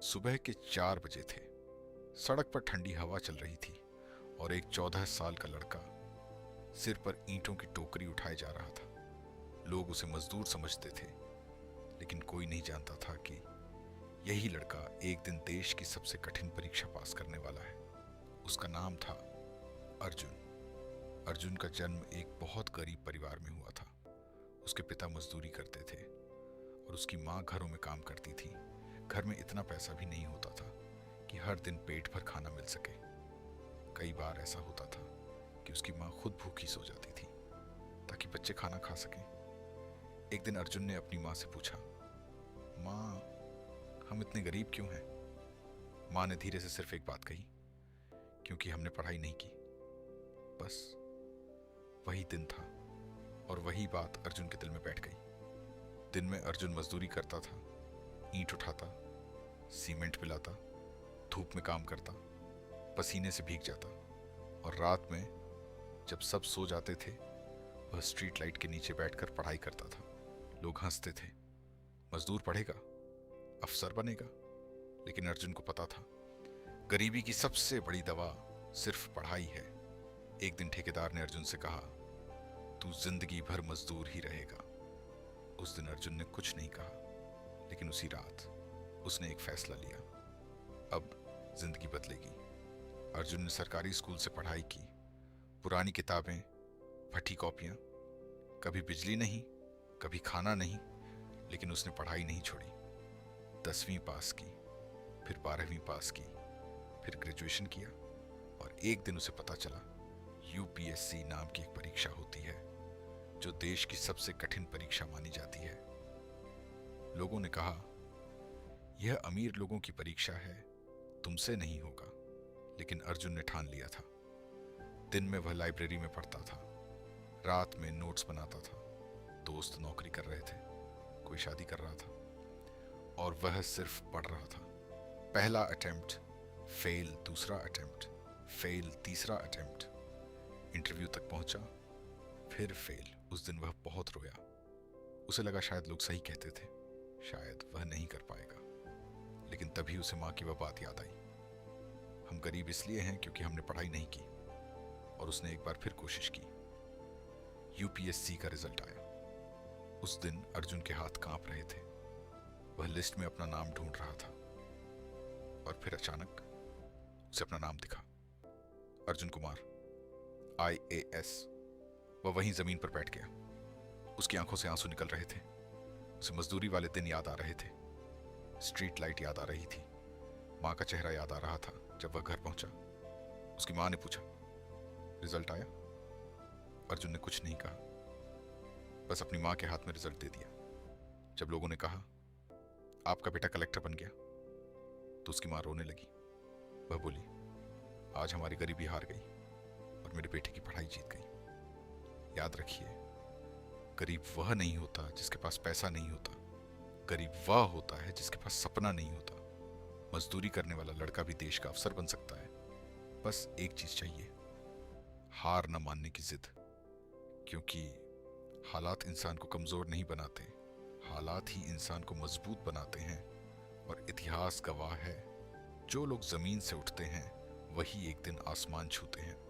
सुबह के 4 बजे थे। सड़क पर ठंडी हवा चल रही थी और एक 14 साल का लड़का सिर पर ईंटों की टोकरी उठाए जा रहा था। लोग उसे मजदूर समझते थे, लेकिन कोई नहीं जानता था कि यही लड़का एक दिन देश की सबसे कठिन परीक्षा पास करने वाला है। उसका नाम था अर्जुन। अर्जुन का जन्म एक बहुत गरीब परिवार में हुआ था। उसके पिता मजदूरी करते थे और उसकी माँ घरों में काम करती थी। घर में इतना पैसा भी नहीं होता था कि हर दिन पेट भर खाना मिल सके। कई बार ऐसा होता था कि उसकी माँ खुद भूखी सो जाती थी ताकि बच्चे खाना खा सकें। एक दिन अर्जुन ने अपनी माँ से पूछा, माँ, हम इतने गरीब क्यों हैं? माँ ने धीरे से सिर्फ एक बात कही, क्योंकि हमने पढ़ाई नहीं की। बस वही दिन था और वही बात अर्जुन के दिल में बैठ गई। दिन में अर्जुन मजदूरी करता था, ईंट उठाता, सीमेंट मिलाता, धूप में काम करता, पसीने से भीग जाता। और रात में जब सब सो जाते थे, वह स्ट्रीट लाइट के नीचे बैठकर पढ़ाई करता था। लोग हंसते थे, मजदूर पढ़ेगा, अफसर बनेगा। लेकिन अर्जुन को पता था, गरीबी की सबसे बड़ी दवा सिर्फ पढ़ाई है। एक दिन ठेकेदार ने अर्जुन से कहा, तू जिंदगी भर मजदूर ही रहेगा। उस दिन अर्जुन ने कुछ नहीं कहा, लेकिन उसी रात उसने एक फैसला लिया, अब जिंदगी बदलेगी। अर्जुन ने सरकारी स्कूल से पढ़ाई की, पुरानी किताबें, फटी कॉपियां, कभी बिजली नहीं, कभी खाना नहीं, लेकिन उसने पढ़ाई नहीं छोड़ी। 10वीं पास की, फिर 12वीं पास की, फिर ग्रेजुएशन किया। और एक दिन उसे पता चला, यूपीएससी नाम की एक परीक्षा होती है जो देश की सबसे कठिन परीक्षा मानी जाती है। लोगों ने कहा, यह अमीर लोगों की परीक्षा है, तुमसे नहीं होगा। लेकिन अर्जुन ने ठान लिया था। दिन में वह लाइब्रेरी में पढ़ता था, रात में नोट्स बनाता था। दोस्त नौकरी कर रहे थे, कोई शादी कर रहा था और वह सिर्फ पढ़ रहा था। पहला अटेम्प्ट फेल, दूसरा अटेम्प्ट फेल, तीसरा अटेम्प्ट। इंटरव्यू तक पहुंचा, फिर फेल। उस दिन वह बहुत रोया। उसे लगा शायद लोग सही कहते थे, शायद वह नहीं कर पाएगा। लेकिन तभी उसे माँ की वह बात याद आई, हम गरीब इसलिए हैं क्योंकि हमने पढ़ाई नहीं की। और उसने एक बार फिर कोशिश की। यूपीएससी का रिजल्ट आया। उस दिन अर्जुन के हाथ कांप रहे थे। वह लिस्ट में अपना नाम ढूंढ रहा था और फिर अचानक उसे अपना नाम दिखा, अर्जुन कुमार, IAS। वह वहीं जमीन पर बैठ गया। उसकी आंखों से आंसू निकल रहे थे। उसे मजदूरी वाले दिन याद आ रहे थे, स्ट्रीट लाइट याद आ रही थी, माँ का चेहरा याद आ रहा था। जब वह घर पहुंचा, उसकी माँ ने पूछा, रिजल्ट आया? अर्जुन ने कुछ नहीं कहा, बस अपनी माँ के हाथ में रिजल्ट दे दिया। जब लोगों ने कहा, आपका बेटा कलेक्टर बन गया, तो उसकी माँ रोने लगी। वह बोली, आज हमारी गरीबी हार गई और मेरे बेटे की पढ़ाई जीत गई। याद रखिए, गरीब वह नहीं होता जिसके पास पैसा नहीं होता, गरीब वह होता है जिसके पास सपना नहीं होता। मजदूरी करने वाला लड़का भी देश का अफसर बन सकता है। बस एक चीज चाहिए, हार न मानने की जिद। क्योंकि हालात इंसान को कमजोर नहीं बनाते, हालात ही इंसान को मजबूत बनाते हैं। और इतिहास गवाह है, जो लोग जमीन से उठते हैं वही एक दिन आसमान छूते हैं।